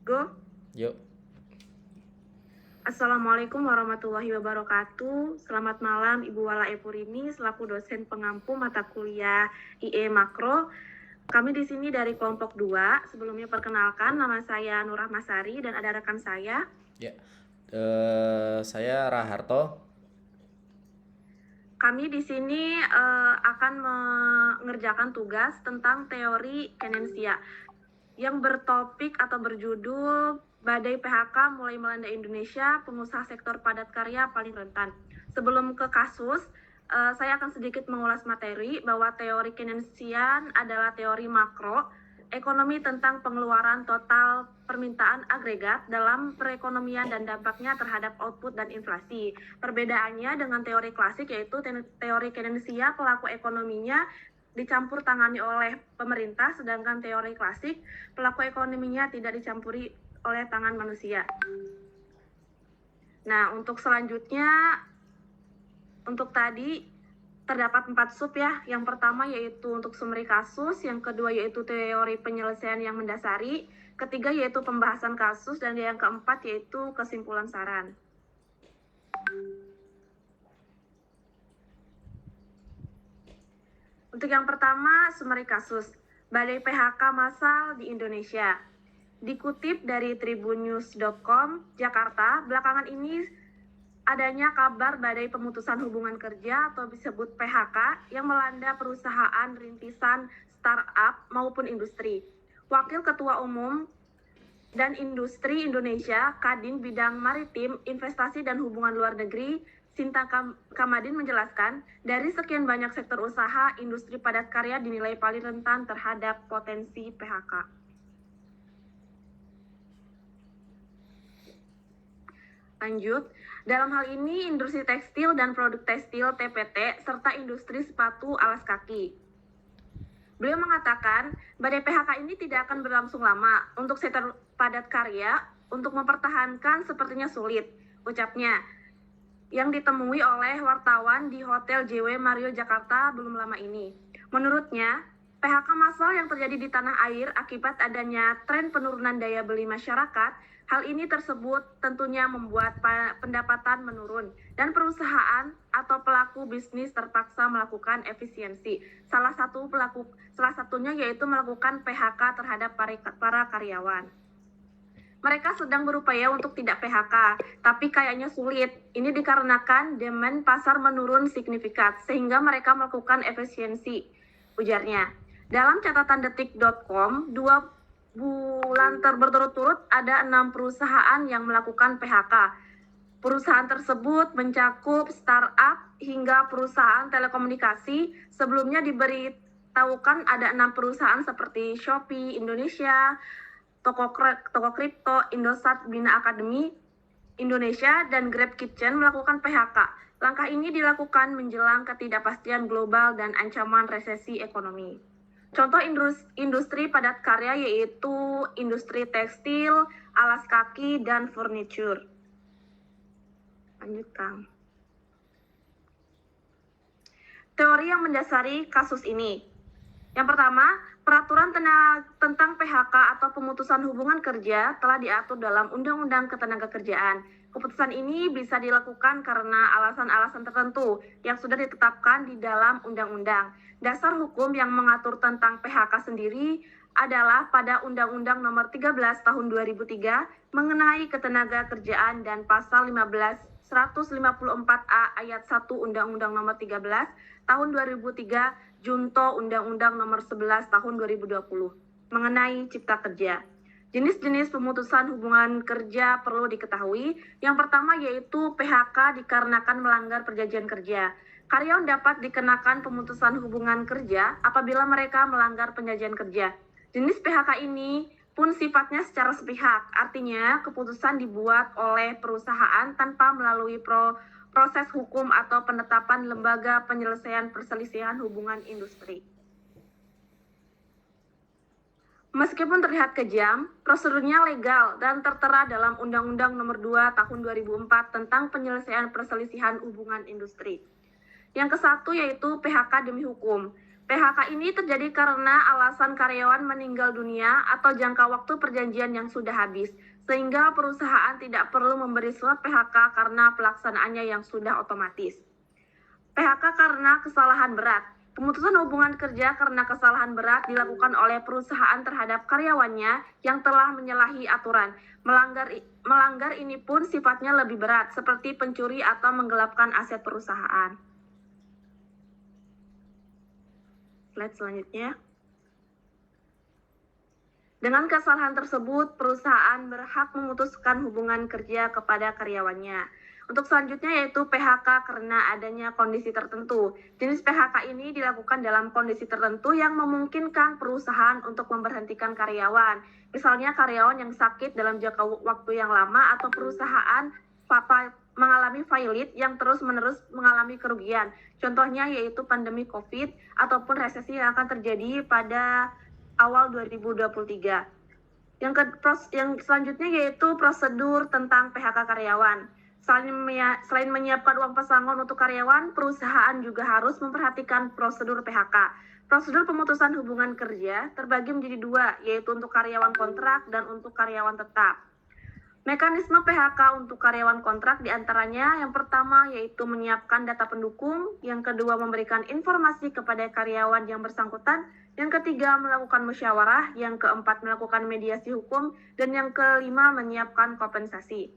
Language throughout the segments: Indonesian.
Go. Yuk. Assalamualaikum warahmatullahi wabarakatuh. Selamat malam Ibu Wala Epurini selaku dosen pengampu mata kuliah IE Makro. Kami di sini dari kelompok 2. Sebelumnya perkenalkan, nama saya Nur Rahmasari dan ada rekan saya. Ya. Saya Raharto. Kami di sini akan mengerjakan tugas tentang teori Keynesian yang bertopik atau berjudul Badai PHK mulai melanda Indonesia, pengusaha sektor padat karya paling rentan. Sebelum ke kasus, saya akan sedikit mengulas materi bahwa teori Keynesian adalah teori makro ekonomi tentang pengeluaran total permintaan agregat dalam perekonomian dan dampaknya terhadap output dan inflasi. Perbedaannya dengan teori klasik yaitu teori Keynesian pelaku ekonominya dicampur tangani oleh pemerintah, sedangkan teori klasik pelaku ekonominya tidak dicampuri oleh tangan manusia. Nah, untuk selanjutnya, untuk tadi terdapat 4 sub ya. Yang pertama yaitu untuk summary kasus, yang kedua yaitu teori penyelesaian yang mendasari, ketiga yaitu pembahasan kasus, dan yang keempat yaitu kesimpulan saran. Untuk yang pertama, summary kasus. Badai PHK massal di Indonesia. Dikutip dari tribunnews.com, Jakarta, belakangan ini adanya kabar badai pemutusan hubungan kerja atau disebut PHK yang melanda perusahaan rintisan, startup maupun industri. Wakil Ketua Umum dan Industri Indonesia, Kadin Bidang Maritim, Investasi dan Hubungan Luar Negeri, Sinta Kamadin menjelaskan, dari sekian banyak sektor usaha, industri padat karya dinilai paling rentan terhadap potensi PHK. Lanjut, dalam hal ini industri tekstil dan produk tekstil TPT serta industri sepatu alas kaki. Beliau mengatakan, badai PHK ini tidak akan berlangsung lama. Untuk sektor padat karya, untuk mempertahankan sepertinya sulit, ucapnya, yang ditemui oleh wartawan di Hotel JW Mario Jakarta belum lama ini. Menurutnya, PHK massal yang terjadi di tanah air akibat adanya tren penurunan daya beli masyarakat, hal ini tersebut tentunya membuat pendapatan menurun dan perusahaan atau pelaku bisnis terpaksa melakukan efisiensi. Salah satunya yaitu melakukan PHK terhadap para karyawan. Mereka sedang berupaya untuk tidak PHK, tapi kayaknya sulit. Ini dikarenakan demand pasar menurun signifikan, sehingga mereka melakukan efisiensi, ujarnya. Dalam catatan detik.com, 2 bulan berturut-turut ada 6 perusahaan yang melakukan PHK. Perusahaan tersebut mencakup startup hingga perusahaan telekomunikasi. Sebelumnya diberitahukan ada 6 perusahaan seperti Shopee Indonesia, Toko Kripto, Indosat Bina Akademi Indonesia, dan Grab Kitchen melakukan PHK. Langkah ini dilakukan menjelang ketidakpastian global dan ancaman resesi ekonomi. Contoh industri padat karya yaitu industri tekstil, alas kaki, dan furniture. Lanjut, Kang. Teori yang mendasari kasus ini. Yang pertama, peraturan tentang PHK atau pemutusan hubungan kerja telah diatur dalam Undang-Undang Ketenagakerjaan. Keputusan ini bisa dilakukan karena alasan-alasan tertentu yang sudah ditetapkan di dalam undang-undang. Dasar hukum yang mengatur tentang PHK sendiri adalah pada Undang-Undang Nomor 13 Tahun 2003 mengenai Ketenagakerjaan dan Pasal 154A Ayat 1 Undang-Undang Nomor 13 Tahun 2003 Junto Undang-Undang Nomor 11 Tahun 2020 mengenai Cipta Kerja. Jenis-jenis pemutusan hubungan kerja perlu diketahui. Yang pertama yaitu PHK dikarenakan melanggar perjanjian kerja. Karyawan dapat dikenakan pemutusan hubungan kerja apabila mereka melanggar perjanjian kerja. Jenis PHK ini pun sifatnya secara sepihak, artinya keputusan dibuat oleh perusahaan tanpa melalui proses hukum atau penetapan lembaga penyelesaian perselisihan hubungan industri. Meskipun terlihat kejam, prosedurnya legal dan tertera dalam Undang-Undang Nomor 2 Tahun 2004 tentang penyelesaian perselisihan hubungan industri. Yang ke-1 yaitu PHK demi hukum. PHK ini terjadi karena alasan karyawan meninggal dunia atau jangka waktu perjanjian yang sudah habis, sehingga perusahaan tidak perlu memberi surat PHK karena pelaksanaannya yang sudah otomatis. PHK karena kesalahan berat. Pemutusan hubungan kerja karena kesalahan berat dilakukan oleh perusahaan terhadap karyawannya yang telah menyalahi aturan. Melanggar ini pun sifatnya lebih berat, seperti pencuri atau menggelapkan aset perusahaan. Slide selanjutnya. Dengan kesalahan tersebut, perusahaan berhak memutuskan hubungan kerja kepada karyawannya. Untuk selanjutnya yaitu PHK karena adanya kondisi tertentu. Jenis PHK ini dilakukan dalam kondisi tertentu yang memungkinkan perusahaan untuk memberhentikan karyawan. Misalnya karyawan yang sakit dalam jangka waktu yang lama atau perusahaan mengalami failit yang terus-menerus mengalami kerugian. Contohnya yaitu pandemi COVID ataupun resesi yang akan terjadi pada awal 2023. Yang selanjutnya yaitu prosedur tentang PHK karyawan. Selain menyiapkan uang pesangon untuk karyawan, perusahaan juga harus memperhatikan prosedur PHK. Prosedur pemutusan hubungan kerja terbagi menjadi dua, yaitu untuk karyawan kontrak dan untuk karyawan tetap. Mekanisme PHK untuk karyawan kontrak diantaranya yang pertama yaitu menyiapkan data pendukung, yang kedua memberikan informasi kepada karyawan yang bersangkutan, yang ketiga melakukan musyawarah, yang keempat melakukan mediasi hukum, dan yang kelima menyiapkan kompensasi.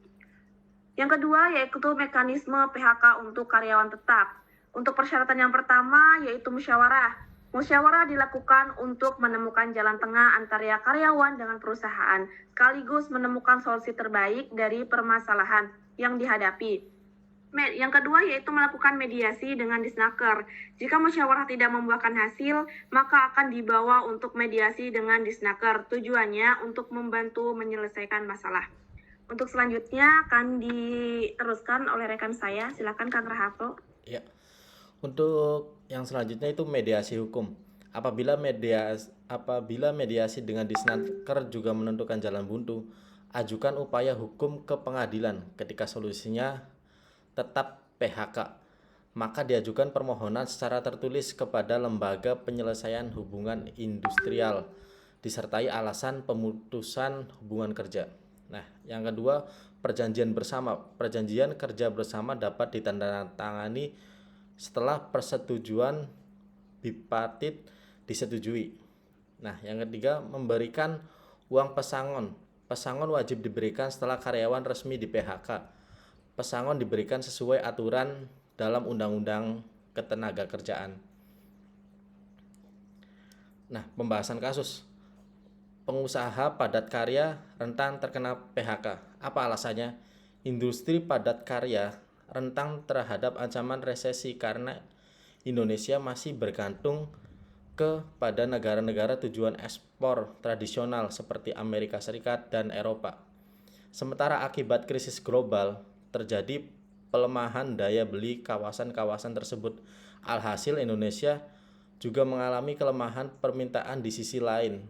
Yang kedua yaitu mekanisme PHK untuk karyawan tetap. Untuk persyaratan yang pertama yaitu musyawarah. Musyawarah dilakukan untuk menemukan jalan tengah antara karyawan dengan perusahaan, sekaligus menemukan solusi terbaik dari permasalahan yang dihadapi. Yang kedua yaitu melakukan mediasi dengan Disnaker. Jika musyawarah tidak membuahkan hasil, maka akan dibawa untuk mediasi dengan Disnaker. Tujuannya untuk membantu menyelesaikan masalah. Untuk selanjutnya akan diteruskan oleh rekan saya. Silakan Kang Rahafo. Ya. Untuk yang selanjutnya itu mediasi hukum. Apabila mediasi dengan Disnaker juga menentukan jalan buntu, ajukan upaya hukum ke pengadilan. Ketika solusinya tetap PHK, maka diajukan permohonan secara tertulis kepada lembaga penyelesaian hubungan industrial disertai alasan pemutusan hubungan kerja. Nah, yang kedua, perjanjian bersama. Perjanjian kerja bersama dapat ditandatangani setelah persetujuan bipartit disetujui. Nah, yang ketiga, memberikan uang pesangon. Pesangon wajib diberikan setelah karyawan resmi di PHK. Pesangon diberikan sesuai aturan dalam Undang-Undang Ketenagakerjaan. Nah, pembahasan kasus. Pengusaha padat karya rentan terkena PHK. Apa alasannya? Industri padat karya rentan terhadap ancaman resesi karena Indonesia masih bergantung kepada negara-negara tujuan ekspor tradisional seperti Amerika Serikat dan Eropa. Sementara akibat krisis global terjadi pelemahan daya beli kawasan-kawasan tersebut. Alhasil Indonesia juga mengalami kelemahan permintaan di sisi lain.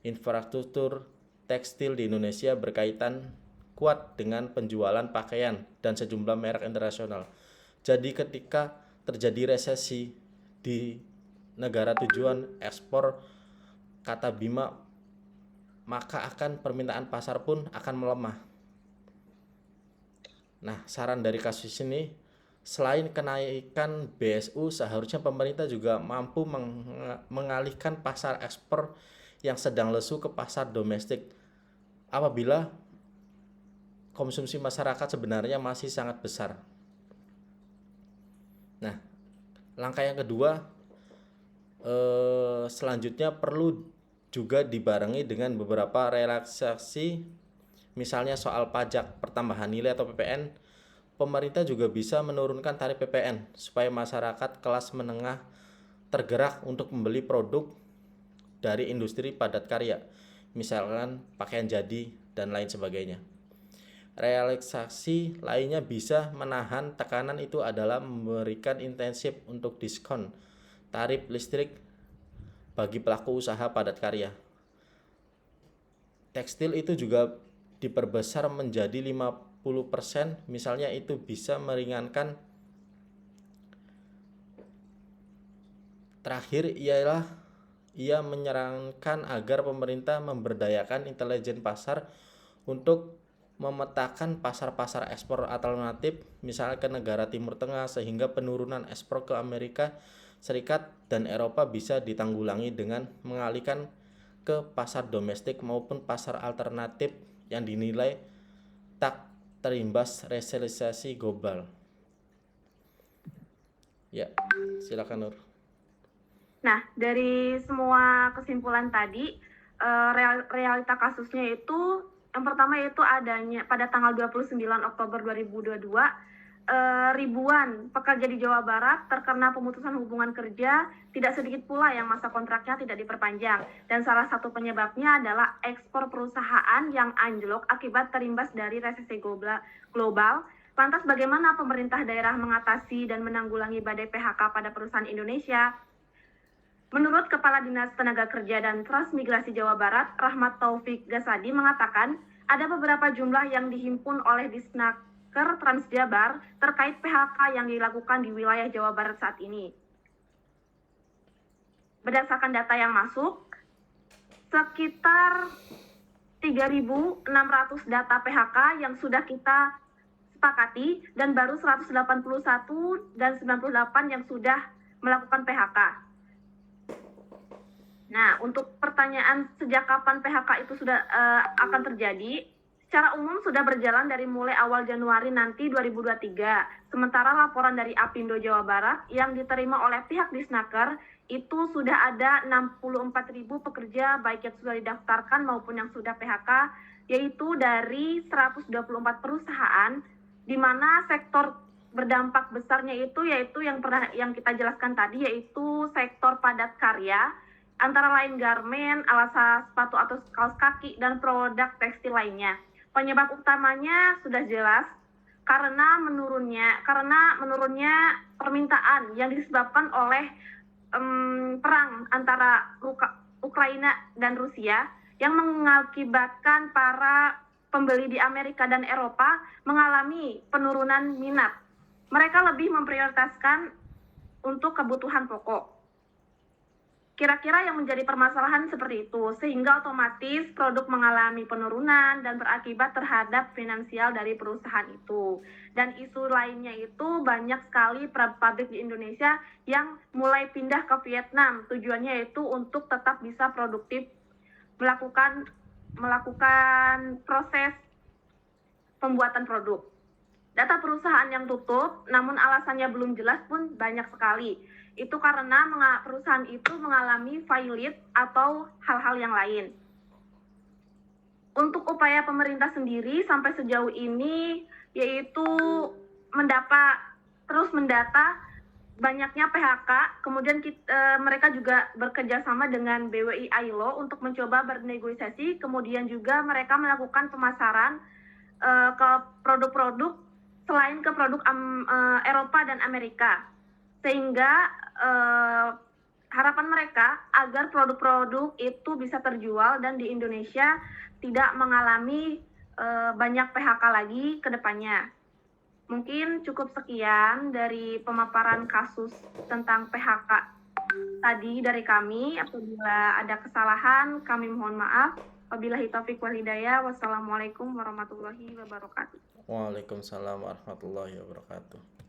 Infrastruktur tekstil di Indonesia berkaitan kuat dengan penjualan pakaian dan sejumlah merek internasional. Jadi ketika terjadi resesi di negara tujuan ekspor kata Bima, maka permintaan pasar pun akan melemah. Nah, saran dari kasus ini, selain kenaikan BSU, seharusnya pemerintah juga mampu mengalihkan pasar ekspor yang sedang lesu ke pasar domestik apabila konsumsi masyarakat sebenarnya masih sangat besar. Nah, langkah yang kedua selanjutnya perlu juga dibarengi dengan beberapa relaksasi, misalnya soal pajak pertambahan nilai atau PPN. Pemerintah juga bisa menurunkan tarif PPN supaya masyarakat kelas menengah tergerak untuk membeli produk dari industri padat karya, misalkan pakaian jadi dan lain sebagainya. Relaksasi lainnya bisa menahan tekanan itu adalah memberikan insentif untuk diskon tarif listrik bagi pelaku usaha padat karya. Tekstil itu juga diperbesar menjadi 50%, misalnya itu bisa meringankan terakhir ialah ia menyarankan agar pemerintah memberdayakan intelijen pasar untuk memetakan pasar-pasar ekspor alternatif, misalnya ke negara Timur Tengah, sehingga penurunan ekspor ke Amerika Serikat dan Eropa bisa ditanggulangi dengan mengalihkan ke pasar domestik maupun pasar alternatif yang dinilai tak terimbas resesiasi global. Ya, silakan Nur. Nah, dari semua kesimpulan tadi, realita kasusnya itu, yang pertama yaitu adanya pada tanggal 29 Oktober 2022, ribuan pekerja di Jawa Barat terkena pemutusan hubungan kerja, tidak sedikit pula yang masa kontraknya tidak diperpanjang. Dan salah satu penyebabnya adalah ekspor perusahaan yang anjlok akibat terimbas dari resesi global. Lantas bagaimana pemerintah daerah mengatasi dan menanggulangi badai PHK pada perusahaan Indonesia? Menurut Kepala Dinas Tenaga Kerja dan Transmigrasi Jawa Barat, Rahmat Taufik Gasadi mengatakan ada beberapa jumlah yang dihimpun oleh Disnaker Transjabar terkait PHK yang dilakukan di wilayah Jawa Barat saat ini. Berdasarkan data yang masuk, sekitar 3.600 data PHK yang sudah kita sepakati dan baru 181 dan 98 yang sudah melakukan PHK. Nah, untuk pertanyaan sejak kapan PHK itu sudah akan terjadi, secara umum sudah berjalan dari mulai awal Januari nanti 2023. Sementara laporan dari Apindo Jawa Barat yang diterima oleh pihak Disnaker itu sudah ada 64.000 pekerja baik yang sudah didaftarkan maupun yang sudah PHK, yaitu dari 124 perusahaan, di mana sektor berdampak besarnya itu yaitu yang kita jelaskan tadi, yaitu sektor padat karya, antara lain garmen, alas sepatu atau kaos kaki, dan produk tekstil lainnya. Penyebab utamanya sudah jelas karena menurunnya permintaan yang disebabkan oleh perang antara Ukraina dan Rusia yang mengakibatkan para pembeli di Amerika dan Eropa mengalami penurunan minat. Mereka lebih memprioritaskan untuk kebutuhan pokok. Kira-kira yang menjadi permasalahan seperti itu, sehingga otomatis produk mengalami penurunan dan berakibat terhadap finansial dari perusahaan itu. Dan isu lainnya itu banyak sekali pabrik di Indonesia yang mulai pindah ke Vietnam. Tujuannya itu untuk tetap bisa produktif melakukan proses pembuatan produk. Data perusahaan yang tutup, namun alasannya belum jelas pun banyak sekali. Itu karena perusahaan itu mengalami failit atau hal-hal yang lain. Untuk upaya pemerintah sendiri sampai sejauh ini yaitu terus mendata banyaknya PHK, kemudian mereka juga bekerja sama dengan BWI ILO untuk mencoba bernegosiasi, kemudian juga mereka melakukan pemasaran ke produk-produk selain ke produk Eropa dan Amerika. Sehingga harapan mereka agar produk-produk itu bisa terjual dan di Indonesia tidak mengalami banyak PHK lagi ke depannya. Mungkin cukup sekian dari pemaparan kasus tentang PHK tadi dari kami. Apabila ada kesalahan, kami mohon maaf. Wabillahi taufiq wal hidayah. Wassalamualaikum warahmatullahi wabarakatuh. Waalaikumsalam warahmatullahi wabarakatuh.